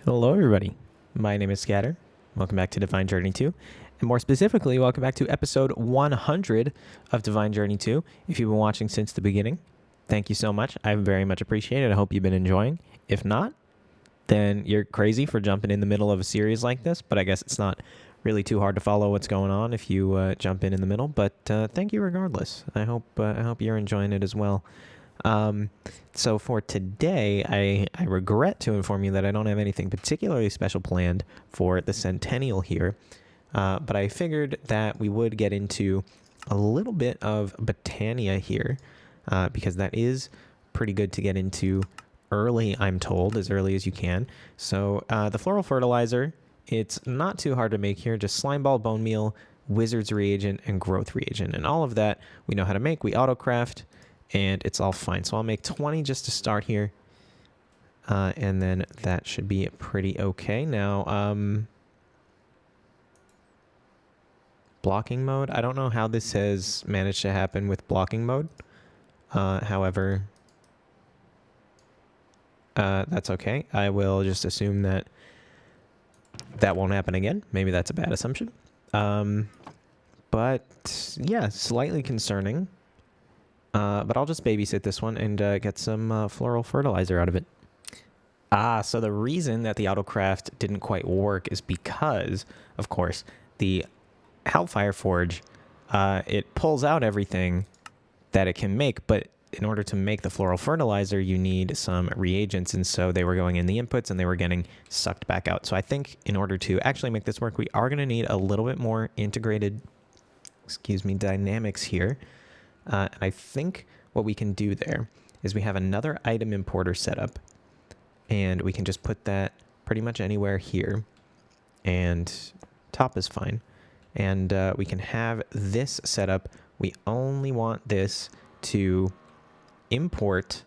Hello everybody, my name is Scatter. Welcome back to Divine Journey 2, and more specifically, welcome back to episode 100 of Divine Journey 2. If you've been watching since the beginning, thank you so much. I very much appreciate it. I hope you've been enjoying. If not, then you're crazy for jumping in the middle of a series like this, but I guess it's not really too hard to follow what's going on if you jump in the middle, but thank you regardless. I hope you're enjoying it as well. So for today, I regret to inform you that I don't have anything particularly special planned for the Centennial here, but I figured that we would get into a little bit of Botania here, because that is pretty good to get into early, I'm told, as early as you can. So the Floral Fertilizer, it's not too hard to make here, just slime ball, bone meal, wizard's reagent, and growth reagent. And all of that we know how to make, we auto-craft, and it's all fine. So I'll make 20 just to start here, and then that should be pretty okay. Now, blocking mode, I don't know how this has managed to happen with blocking mode. However, that's okay. I will just assume that that won't happen again. Maybe that's a bad assumption. But yeah, slightly concerning. But I'll just babysit this one and get some floral fertilizer out of it. So the reason that the autocraft didn't quite work is because, of course, the Hellfire Forge, it pulls out everything that it can make, but in order to make the floral fertilizer, you need some reagents, and so they were going in the inputs and they were getting sucked back out. So I think in order to actually make this work, we are going to need a little bit more integrated, dynamics here. And I think what we can do there is we have another item importer set up, and we can just put that pretty much anywhere here, and top is fine. And we can have this set up. We only want this to import,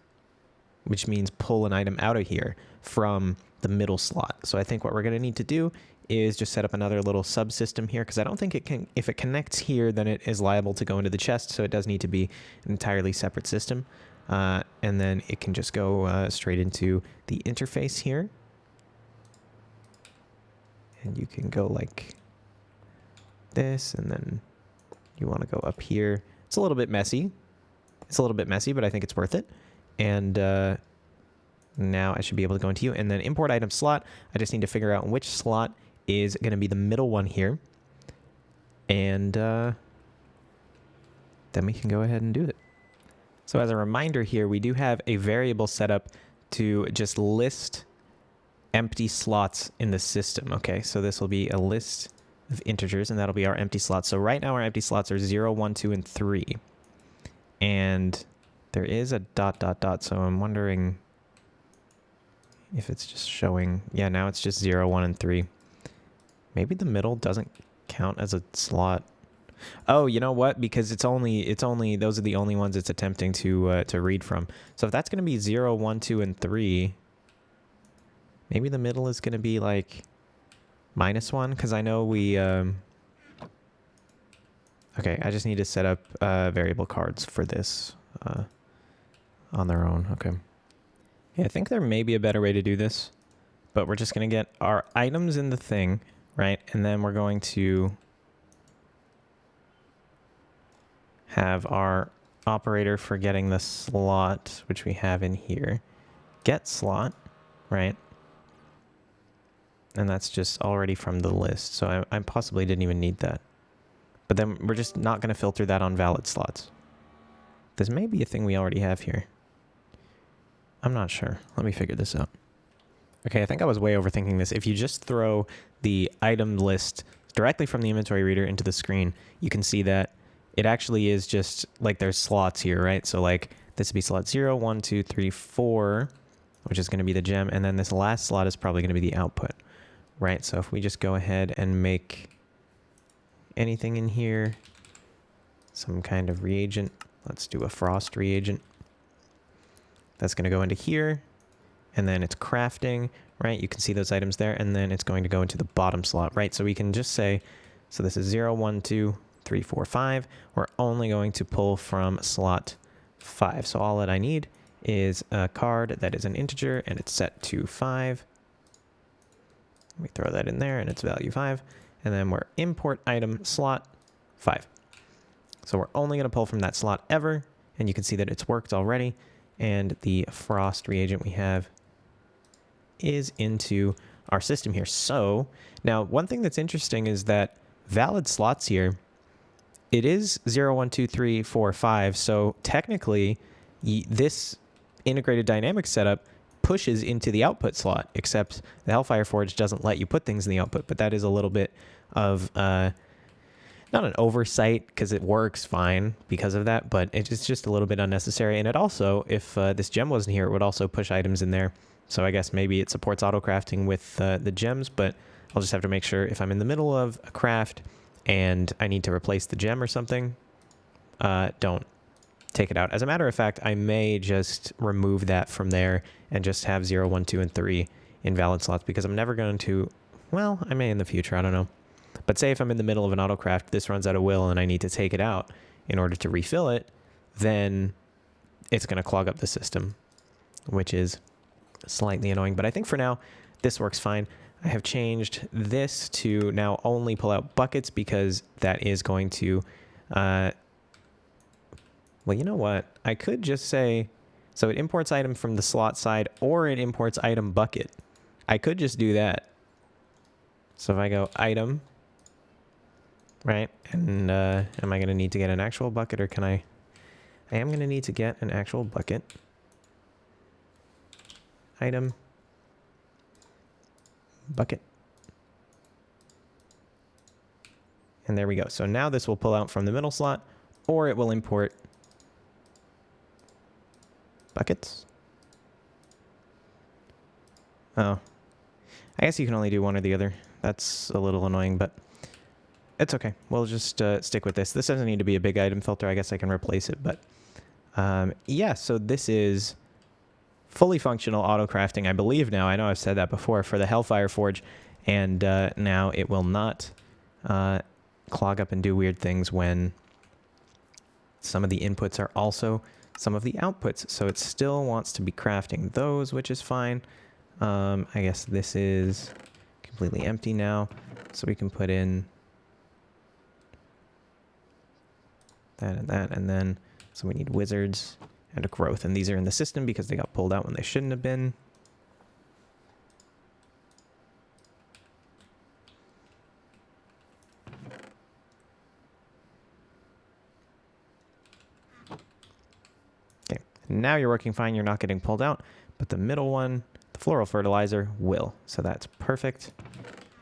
which means pull an item out of here from the middle slot. So I think what we're going to need to do is just set up another little subsystem here, because I don't think it can, if it connects here, then it is liable to go into the chest, so it does need to be an entirely separate system. And then it can just go straight into the interface here. And you can go like this, and then you want to go up here. It's a little bit messy. But I think it's worth it. And now I should be able to go into you. And then import item slot. I just need to figure out which slot is going to be the middle one here. And then we can go ahead and do it. So as a reminder here, we do have a variable set up to just list empty slots in the system. Okay, so this will be a list of integers, and that'll be our empty slots. So right now our empty slots are 0, 1, 2, and 3. And there is a ... So I'm wondering if it's just showing. Yeah, now it's just 0, 1, and 3. Maybe the middle doesn't count as a slot. Oh, you know what? Because it's only those are the only ones it's attempting to read from. So if that's going to be 0, 1, 2, and 3, maybe the middle is going to be like -1, because I know we okay, I just need to set up variable cards for this on their own. Okay. Yeah, I think there may be a better way to do this, but we're just going to get our items in the thing, right? And then we're going to have our operator for getting the slot, which we have in here. Get slot, right? And that's just already from the list, so I possibly didn't even need that. But then we're just not going to filter that on valid slots. This may be a thing we already have here. I'm not sure. Let me figure this out. Okay, I think I was way overthinking this. If you just throw the item list directly from the inventory reader into the screen, you can see that it actually is just like there's slots here, right? So like this would be slot 0, 1, 2, 3, 4, which is going to be the gem. And then this last slot is probably going to be the output, right? So if we just go ahead and make anything in here, some kind of reagent. Let's do a frost reagent. That's going to go into here, and then it's crafting, right? You can see those items there, and then it's going to go into the bottom slot, right? So we can just say, so this is 0, 1, 2, 3, 4, 5. We're only going to pull from slot 5. So all that I need is a card that is an integer, and it's set to 5. We throw that in there and it's value 5. And then we're import item slot 5. So we're only going to pull from that slot ever. And you can see that it's worked already. And the frost reagent we have is into our system here. So now one thing that's interesting is that valid slots here, it is 0, 1, 2, 3, 4, 5. So technically this integrated dynamics setup pushes into the output slot, except the Hellfire Forge doesn't let you put things in the output. But that is a little bit of not an oversight, because it works fine because of that, but it's just a little bit unnecessary. And it also, if this gem wasn't here, it would also push items in there. So I guess maybe it supports auto crafting with the gems, but I'll just have to make sure if I'm in the middle of a craft and I need to replace the gem or something, don't take it out. As a matter of fact, I may just remove that from there and just have 0, 1, 2, and 3 invalid slots, because I'm never going to, well, I may in the future, I don't know. But say if I'm in the middle of an autocraft, this runs out of will and I need to take it out in order to refill it, then it's going to clog up the system, which is slightly annoying. But I think for now, this works fine. I have changed this to now only pull out buckets, because that is going to, well, you know what? I could just say, so it imports item from the slot side, or it imports item bucket. I could just do that. So if I go item, right, and am I going to need to get an actual bucket, or can I am going to need to get an actual bucket. Item, bucket. And there we go. So now this will pull out from the middle slot, or it will import buckets. Oh, I guess you can only do one or the other. That's a little annoying, but it's okay. We'll just stick with this. This doesn't need to be a big item filter. I guess I can replace it, but yeah, so this is fully functional auto crafting, I believe now. I know I've said that before for the Hellfire Forge, and now it will not clog up and do weird things when some of the inputs are also some of the outputs. So it still wants to be crafting those, which is fine. I guess this is completely empty now, so we can put in that, and then so we need wizards and a growth, and these are in the system because they got pulled out when they shouldn't have been. Okay, now you're working fine, you're not getting pulled out, but the middle one, the Floral Fertilizer, will. So that's perfect.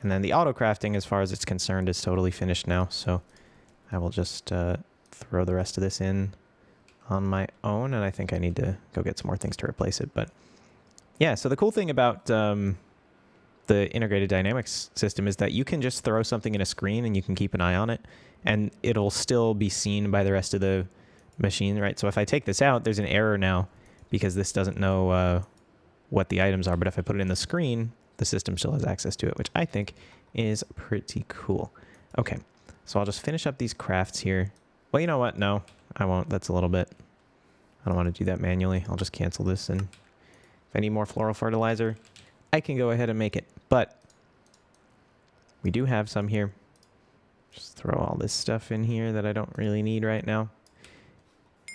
And then the auto crafting, as far as it's concerned, is totally finished now, so I will just throw the rest of this in on my own, and I think I need to go get some more things to replace it. But yeah, so the cool thing about the integrated dynamics system is that you can just throw something in a screen and you can keep an eye on it, and it'll still be seen by the rest of the machine, right? So if I take this out, there's an error now because this doesn't know what the items are, but if I put it in the screen, the system still has access to it, which I think is pretty cool. Okay, so I'll just finish up these crafts here. Well, you know what? No, I won't. That's a little bit... I don't want to do that manually. I'll just cancel this, and if I need more Floral Fertilizer, I can go ahead and make it. But we do have some here. Just throw all this stuff in here that I don't really need right now.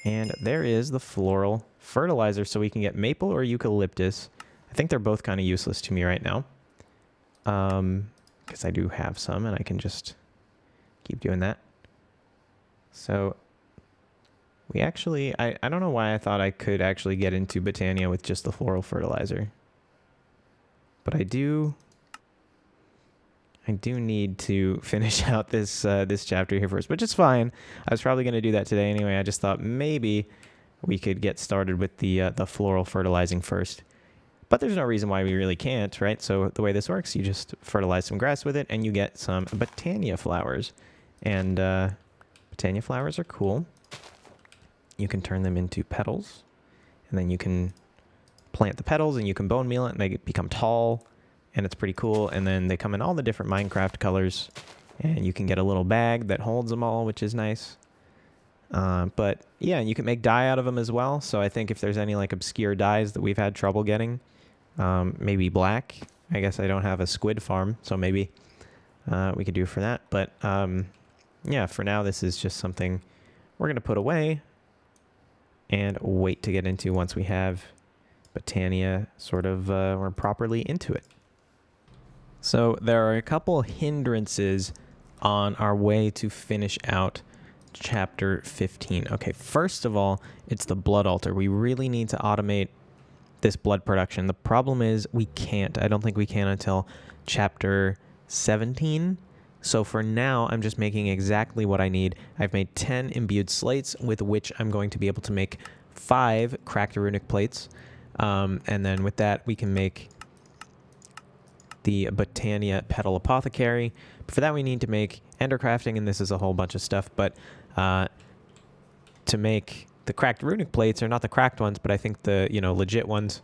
And there is the Floral Fertilizer, so we can get maple or eucalyptus. I think they're both kind of useless to me right now, because I do have some, and I can just keep doing that. So we actually, I don't know why I thought I could actually get into Botania with just the Floral Fertilizer. But I do need to finish out this this chapter here first, which is fine. I was probably going to do that today anyway. I just thought maybe we could get started with the floral fertilizing first. But there's no reason why we really can't, right? So the way this works, you just fertilize some grass with it, and you get some Botania flowers. And Botania flowers are cool. You can turn them into petals, and then you can plant the petals, and you can bone meal it, and they become tall, and it's pretty cool. And then they come in all the different Minecraft colors, and you can get a little bag that holds them all, which is nice. But yeah, you can make dye out of them as well. So I think if there's any like obscure dyes that we've had trouble getting, maybe black I guess I don't have a squid farm, so maybe we could do for that. But yeah, for now, this is just something we're going to put away and wait to get into once we have Botania sort of we're properly into it. So there are a couple hindrances on our way to finish out chapter 15. Okay, first of all, it's the blood altar. We really need to automate this blood production. The problem is we can't. I don't think we can until chapter 17. So for now, I'm just making exactly what I need. I've made 10 imbued slates with which I'm going to be able to make 5 cracked runic plates. And then with that, we can make the Botania Petal Apothecary. But for that, we need to make ender crafting, and this is a whole bunch of stuff. But to make the cracked runic plates, or not the cracked ones, but I think the, legit ones.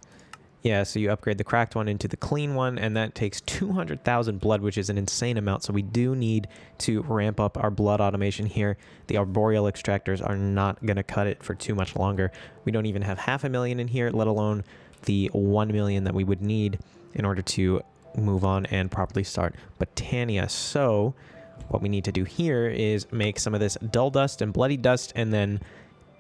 Yeah, so you upgrade the cracked one into the clean one, and that takes 200,000 blood, which is an insane amount. So we do need to ramp up our blood automation here. The arboreal extractors are not going to cut it for too much longer. We don't even have 500,000 in here, let alone the 1 million that we would need in order to move on and properly start Botania. So what we need to do here is make some of this dull dust and bloody dust, and then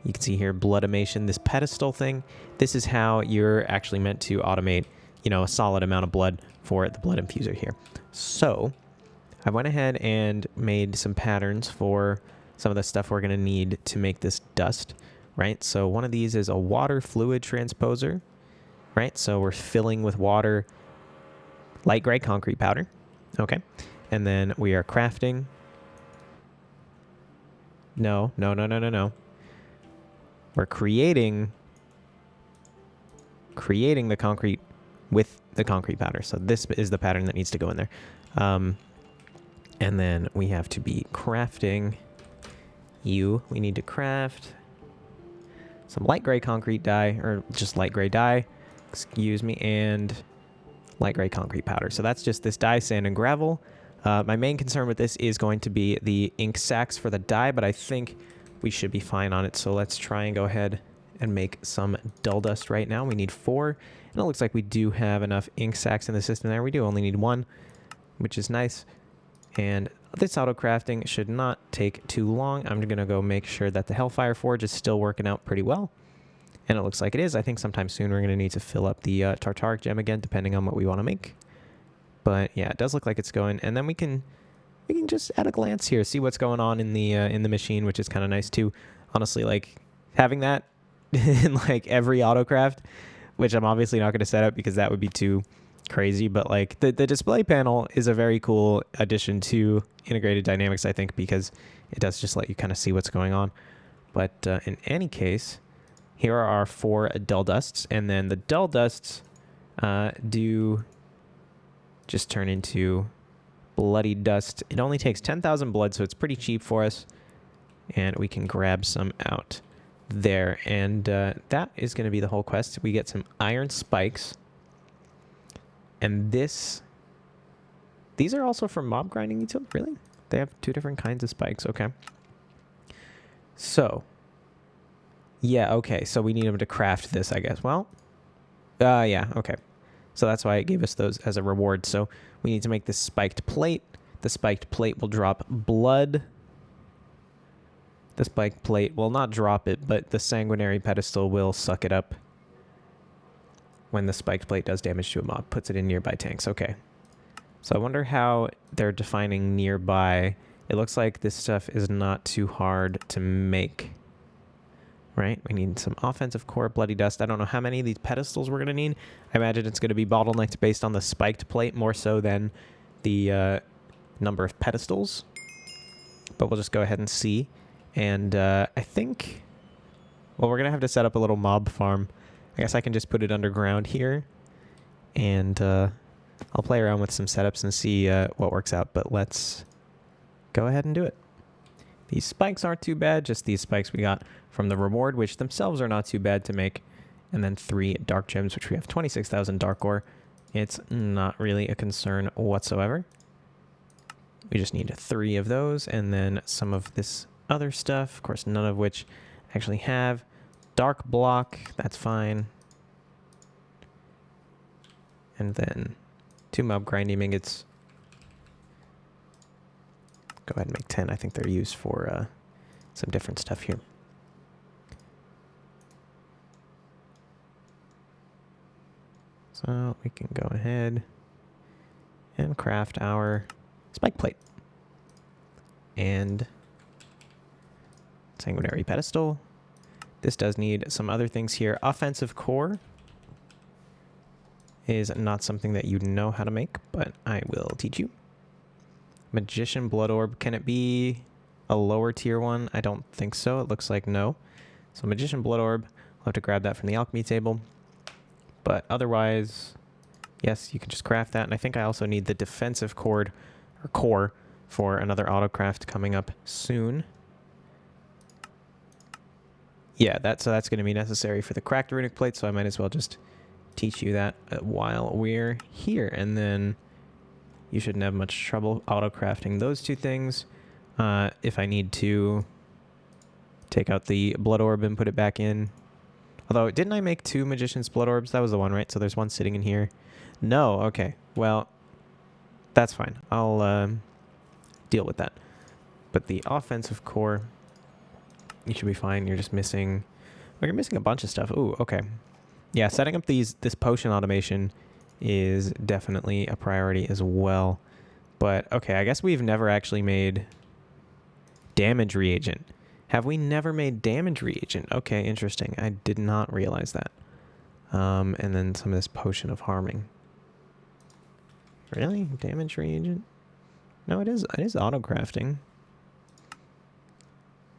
you can see here bloodimation, this pedestal thing. This is how you're actually meant to automate, a solid amount of blood for the blood infuser here. So I went ahead and made some patterns for some of the stuff we're going to need to make this dust, right? So one of these is a water fluid transposer, right? So we're filling with water light gray concrete powder. Okay. And then we are crafting. No. We're creating the concrete with the concrete powder. So this is the pattern that needs to go in there. And then we have to be crafting we need to craft some light gray concrete dye, or just light gray dye, excuse me, and light gray concrete powder. So that's just this dye, sand, and gravel. My main concern with this is going to be the ink sacs for the dye, but I think we should be fine on it. So let's try and go ahead and make some dull dust right now. We need 4, and it looks like we do have enough ink sacs in the system there. We do only need 1, which is nice. And this auto crafting should not take too long. I'm going to go make sure that the Hellfire Forge is still working out pretty well. And it looks like it is. I think sometime soon we're going to need to fill up the Tartaric gem again, depending on what we want to make. But yeah, it does look like it's going. And then we can just at a glance here see what's going on in the machine, which is kind of nice too. Honestly, like having that in like every autocraft, which I'm obviously not going to set up because that would be too crazy. But like the display panel is a very cool addition to integrated dynamics, I think, because it does just let you kind of see what's going on. But in any case, here are our 4 dull dusts, and then the dull dusts do just turn into bloody dust. It only takes 10,000 blood, so it's pretty cheap for us, and we can grab some out there. And that is going to be the whole quest. We get some iron spikes, and these are also for mob grinding utility. Really? They have 2 different kinds of spikes. Okay. So yeah, okay, so we need them to craft this, I guess. Well, yeah, okay. So that's why it gave us those as a reward. So we need to make this spiked plate. The spiked plate will drop blood. The spiked plate will not drop it, but the Sanguinary Pedestal will suck it up when the spiked plate does damage to a mob. Puts it in nearby tanks. Okay. So I wonder how they're defining nearby. It looks like this stuff is not too hard to make. Right, we need some offensive core, bloody dust. I don't know how many of these pedestals we're going to need. I imagine it's going to be bottlenecked based on the spiked plate more so than the number of pedestals. But we'll just go ahead and see. And I think, well, we're going to have to set up a little mob farm. I guess I can just put it underground here. And I'll play around with some setups and see what works out. But let's go ahead and do it. These spikes aren't too bad, just these spikes we got from the reward, which themselves are not too bad to make. And then 3 dark gems, which we have 26,000 dark ore. It's not really a concern whatsoever. We just need 3 of those, and then some of this other stuff, of course, none of which actually have. Dark block, that's fine. And then 2 mob grinding ingots. Go ahead and make 10. I think they're used for some different stuff here. So we can go ahead and craft our spike plate. And Sanguinary Pedestal. This does need some other things here. Offensive core is not something that you know how to make, but I will teach you. Magician Blood Orb. Can it be a lower tier one? I don't think so. It looks like no. So Magician Blood Orb, I'll have to grab that from the alchemy table. But otherwise, yes, you can just craft that. And I think I also need the defensive core for another autocraft coming up soon. Yeah, so that's going to be necessary for the cracked runic plate, so I might as well just teach you that while we're here. And then you shouldn't have much trouble auto-crafting those two things. If I need to take out the Blood Orb and put it back in. Although, didn't I make 2 Magician's Blood Orbs? That was the one, right? So there's one sitting in here. No, okay. Well, that's fine. I'll deal with that. But the offensive core, you should be fine. You're just missing... Well, you're missing a bunch of stuff. Ooh, okay. Yeah, setting up this potion automation is definitely a priority as well. But, okay, I guess we've never actually made damage reagent. Have we never made damage reagent? Okay, interesting. I did not realize that. And then some of this potion of harming. Really? Damage reagent? No, it is auto-crafting.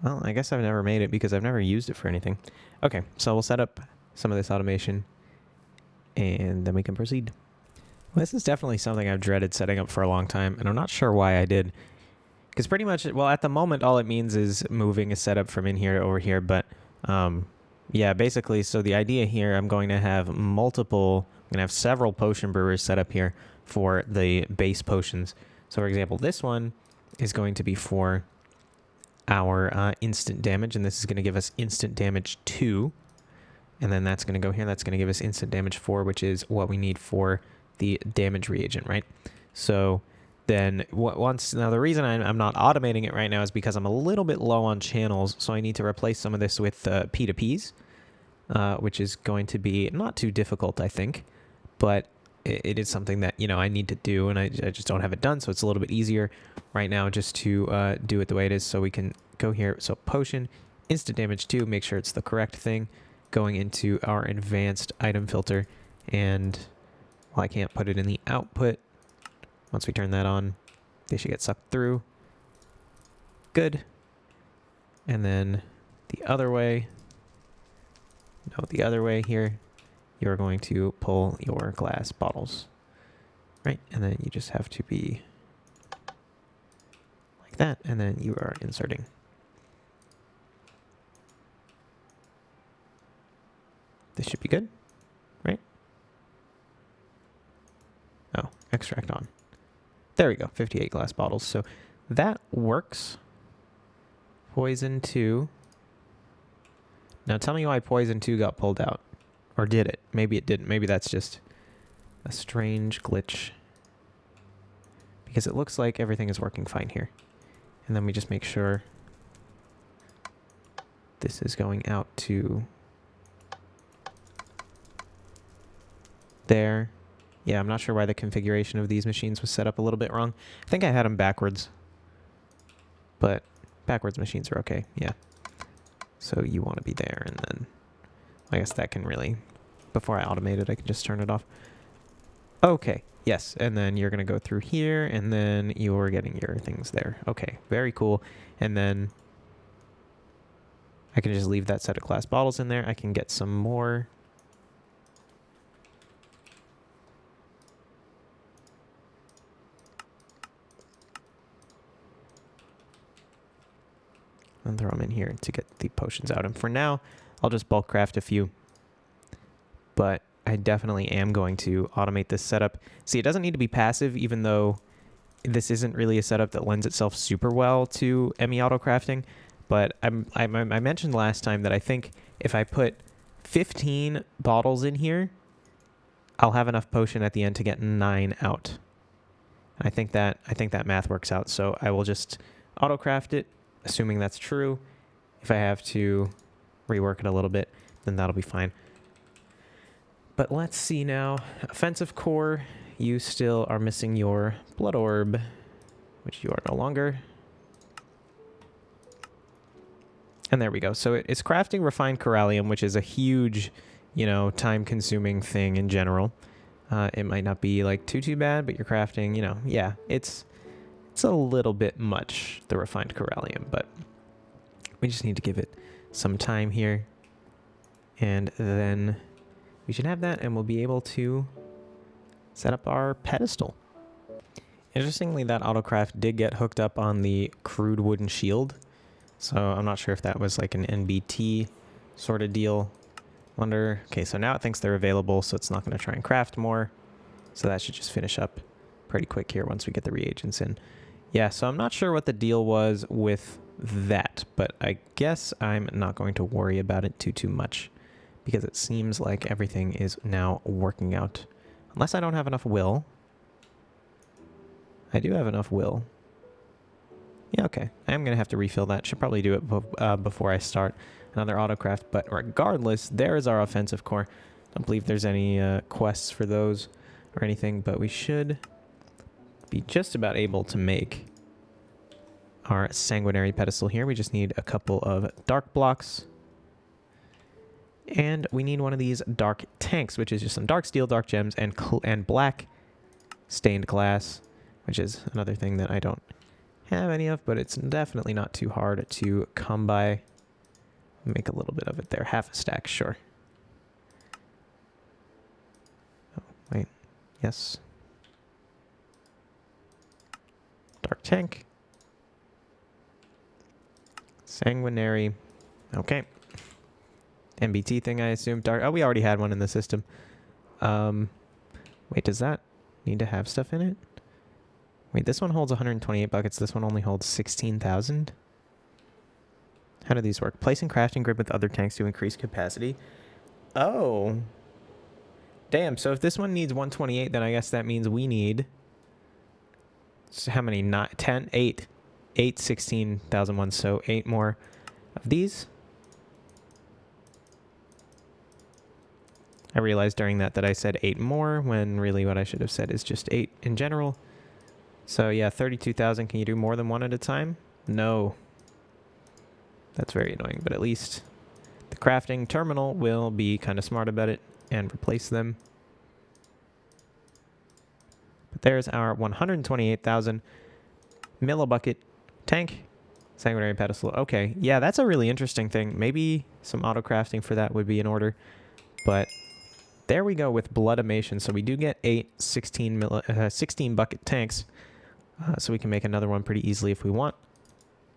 Well, I guess I've never made it because I've never used it for anything. Okay, so we'll set up some of this automation and then we can proceed. Well, this is definitely something I've dreaded setting up for a long time, and I'm not sure why I did. Because pretty much, well, at the moment, all it means is moving a setup from in here to over here. But, yeah, basically, so the idea here, I'm going to have several potion brewers set up here for the base potions. So, for example, this one is going to be for our instant damage, and this is going to give us instant damage 2. And then that's going to go here. That's going to give us instant damage 4, which is what we need for the damage reagent, right? So then now the reason I'm not automating it right now is because I'm a little bit low on channels, so I need to replace some of this with P2Ps, which is going to be not too difficult, I think, but it is something that, I need to do, and I just don't have it done, so it's a little bit easier right now just to do it the way it is. So we can go here. So potion, instant damage 2, make sure it's the correct thing, going into our advanced item filter, and well, I can't put it in the output. Once we turn that on, they should get sucked through. Good. And then the other way here, you're going to pull your glass bottles, right? And then you just have to be like that, and then you are inserting. This should be good, right? Oh, extract on. There we go, 58 glass bottles. So that works. Poison 2. Now tell me why Poison 2 got pulled out. Or did it? Maybe it didn't. Maybe that's just a strange glitch. Because it looks like everything is working fine here. And then we just make sure this is going out to there. Yeah, I'm not sure why the configuration of these machines was set up a little bit wrong. I think I had them backwards. But backwards machines are okay, yeah. So you want to be there, and then I guess that can really, before I automate it, I can just turn it off. Okay, yes, and then you're going to go through here, and then you're getting your things there. Okay, very cool. And then I can just leave that set of glass bottles in there. I can get some more. And throw them in here to get the potions out. And for now, I'll just bulk craft a few. But I definitely am going to automate this setup. See, it doesn't need to be passive, even though this isn't really a setup that lends itself super well to ME auto crafting. But I mentioned last time that I think if I put 15 bottles in here, I'll have enough potion at the end to get 9 out. I think that math works out. So I will just auto-craft it, assuming that's true. If I have to rework it a little bit, then that'll be fine. But let's see now. Offensive core, you still are missing your Blood Orb, which you are no longer. And there we go. So it's crafting refined corallium, which is a huge, you know, time-consuming thing in general. It might not be like too bad, but you're crafting, you know, yeah, it's a little bit much, the refined corallium, but we just need to give it some time here. And then we should have that, and we'll be able to set up our pedestal. Interestingly, that autocraft did get hooked up on the crude wooden shield. So I'm not sure if that was like an NBT sort of deal. Wonder, okay, so now it thinks they're available, so it's not going to try and craft more. So that should just finish up pretty quick here once we get the reagents in. Yeah, so I'm not sure what the deal was with that, but I guess I'm not going to worry about it too much because it seems like everything is now working out. Unless I don't have enough will. I do have enough will. Yeah, okay. I am going to have to refill that. Should probably do it before I start another autocraft. But regardless, there is our offensive core. Don't believe there's any quests for those or anything, but we should be just about able to make our Sanguinary Pedestal here. We just need a couple of dark blocks. And we need one of these dark tanks, which is just some dark steel, dark gems, and black stained glass, which is another thing that I don't have any of, but it's definitely not too hard to come by. Make a little bit of it there. Half a stack, sure. Oh, wait. Yes. Dark tank. Sanguinary. Okay. MBT thing, I assume. Dark. Oh, we already had one in the system. Wait, does that need to have stuff in it? Wait, this one holds 128 buckets. This one only holds 16,000. How do these work? Placing crafting grid with other tanks to increase capacity. Oh. Damn, so if this one needs 128, then I guess that means we need... So how many? 9, 10? 8. 8 16,000 ones, so 8 more of these. I realized during that I said 8 more, when really what I should have said is just 8 in general. So yeah, 32,000. Can you do more than one at a time? No. That's very annoying, but at least the crafting terminal will be kind of smart about it and replace them. But there's our 128,000 millibucket tank. Sanguinary Pedestal. Okay, yeah, that's a really interesting thing. Maybe some auto crafting for that would be in order. But there we go with bloodimation. So we do get 8 16 bucket tanks. So we can make another one pretty easily if we want.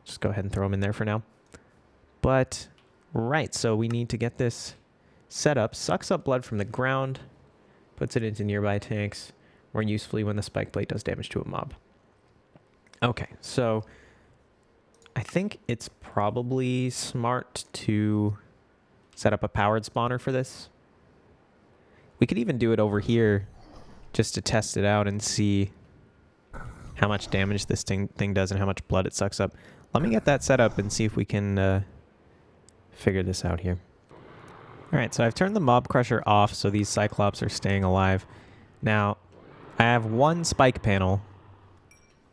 Just go ahead and throw them in there for now. But, right, so we need to get this set up. Sucks up blood from the ground. Puts it into nearby tanks. More usefully when the spike plate does damage to a mob. Okay, so I think it's probably smart to set up a powered spawner for this. We could even do it over here just to test it out and see how much damage this thing does and how much blood it sucks up. Let me get that set up and see if we can figure this out here. Alright, so I've turned the mob crusher off so these cyclops are staying alive. Now, I have one spike panel,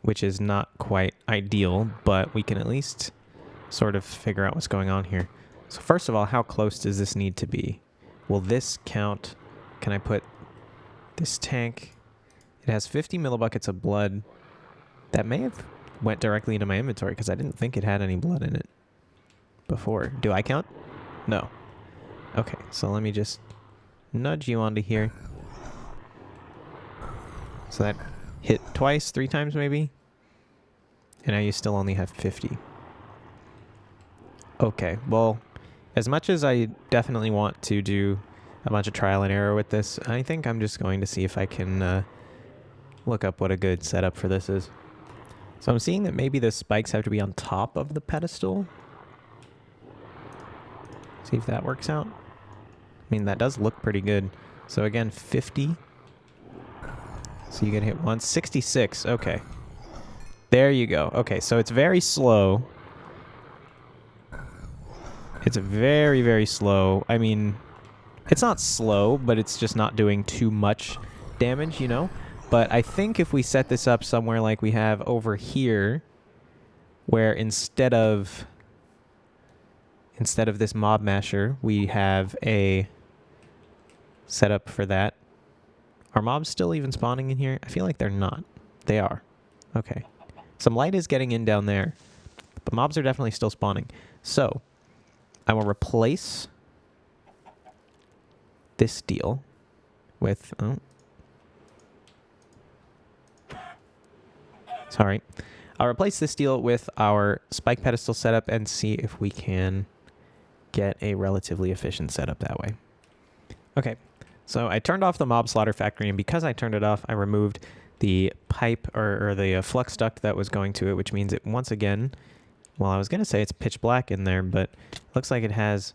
which is not quite ideal, but we can at least sort of figure out what's going on here. So first of all, how close does this need to be? Will this count? Can I put this tank? It has 50 millibuckets of blood. That may have went directly into my inventory because I didn't think it had any blood in it before. Do I count? No. Okay, so let me just nudge you onto here. So that hit twice, 3 times maybe. And now you still only have 50. Okay, well, as much as I definitely want to do a bunch of trial and error with this, I think I'm just going to see if I can look up what a good setup for this is. So I'm seeing that maybe the spikes have to be on top of the pedestal. See if that works out. I mean, that does look pretty good. So again, 50. So you get hit once. 66. Okay. There you go. Okay, so it's very slow. It's very, very slow. I mean, it's not slow, but it's just not doing too much damage, you know? But I think if we set this up somewhere like we have over here, where instead of this mob masher, we have a setup for that. Are mobs still even spawning in here? I feel like they're not. They are. Okay. Some light is getting in down there, but mobs are definitely still spawning. So I will replace this deal with... Oh. Sorry. I'll replace this deal with our spike pedestal setup and see if we can get a relatively efficient setup that way. Okay, so I turned off the mob slaughter factory, and because I turned it off, I removed the pipe or the flux duct that was going to it, which means it once again, well, I was going to say it's pitch black in there, but it looks like it has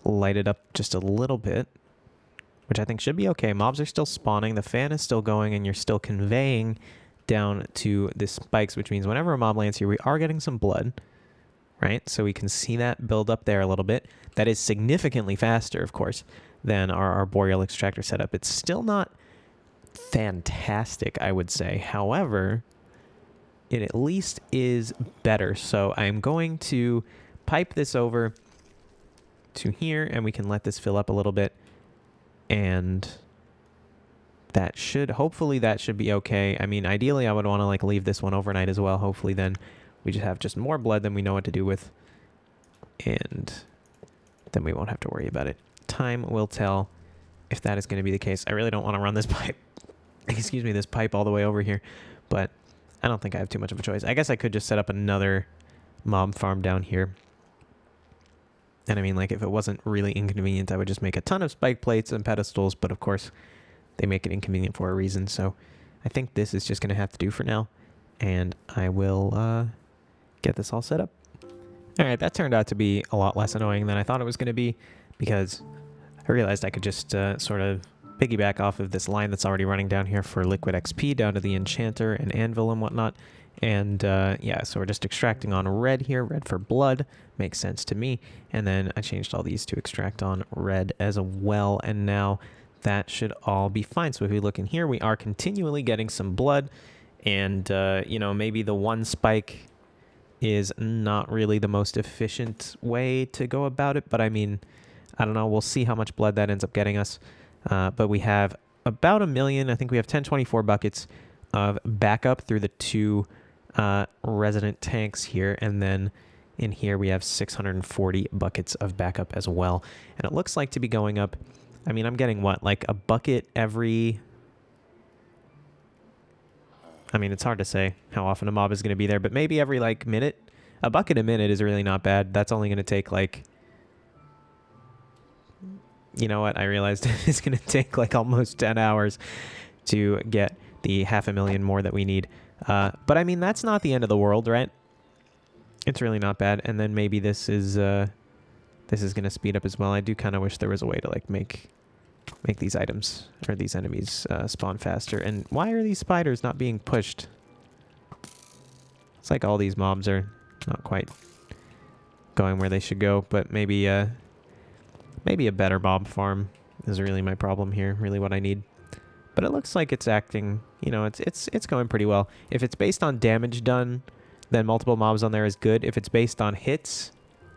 lighted up just a little bit, which I think should be okay. Mobs are still spawning, the fan is still going, and you're still conveying down to the spikes, which means whenever a mob lands here, we are getting some blood, right? So we can see that build up there a little bit. That is significantly faster, of course, than our arboreal extractor setup. It's still not fantastic, I would say. However, it at least is better. So I'm going to pipe this over to here, and we can let this fill up a little bit. And that should, hopefully that should be okay. I mean, ideally I would want to like leave this one overnight as well. Hopefully then we just have just more blood than we know what to do with. And then we won't have to worry about it. Time will tell if that is going to be the case. I really don't want to run this pipe, excuse me, this pipe all the way over here, but I don't think I have too much of a choice. I guess I could just set up another mob farm down here. And I mean, like, if it wasn't really inconvenient, I would just make a ton of spike plates and pedestals, but of course they make it inconvenient for a reason. So I think this is just going to have to do for now, and I will get this all set up. All right, that turned out to be a lot less annoying than I thought it was going to be, because I realized I could just sort of piggyback off of this line that's already running down here for liquid XP down to the enchanter and anvil and whatnot. And yeah, so we're just extracting on red here. Red for blood makes sense to me. And then I changed all these to extract on red as well. And now that should all be fine. So if we look in here, we are continually getting some blood. And, you know, maybe the one spike is not really the most efficient way to go about it. But I mean, I don't know. We'll see how much blood that ends up getting us. But we have about 1 million. I think we have 1024 buckets of backup through the two resident tanks here. And then in here we have 640 buckets of backup as well. And it looks like to be going up. I mean, I'm getting what? Like a bucket every... I mean, it's hard to say how often a mob is going to be there, but maybe every like minute. A bucket a minute is really not bad. That's only going to take like... You know what? I realized it's going to take like almost 10 hours to get the 500,000 more that we need. But I mean, that's not the end of the world, right? It's really not bad. And then maybe this is going to speed up as well. I do kind of wish there was a way to like make these items or these enemies spawn faster. And why are these spiders not being pushed? It's like all these mobs are not quite going where they should go, but maybe maybe a better mob farm is really my problem here, really what I need. But it looks like it's acting, you know, it's going pretty well. If it's based on damage done, then multiple mobs on there is good. If it's based on hits,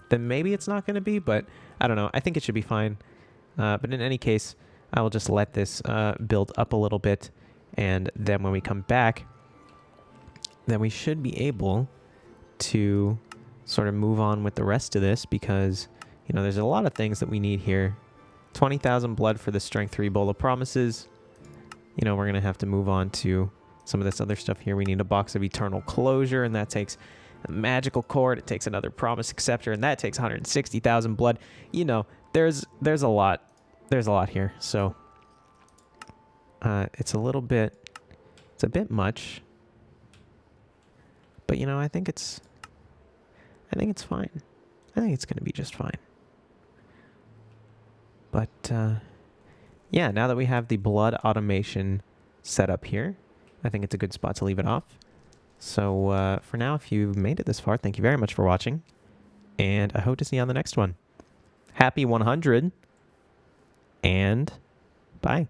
then maybe it's not going to be, but I don't know. I think it should be fine. But in any case, I will just let this build up a little bit, and then when we come back, then we should be able to sort of move on with the rest of this, because, you know, there's a lot of things that we need here. 20,000 blood for the Strength 3 Bowl of Promises. You know, we're going to have to move on to some of this other stuff here. We need a box of Eternal Closure, and that takes a magical cord. It takes another Promise Acceptor, and that takes 160,000 blood. You know, there's a lot. There's a lot here. So it's a bit much. But, you know, I think it's fine. I think it's going to be just fine. But, yeah, now that we have the blood automation set up here, I think it's a good spot to leave it off. So for now, if you've made it this far, thank you very much for watching. And I hope to see you on the next one. Happy 100, and bye.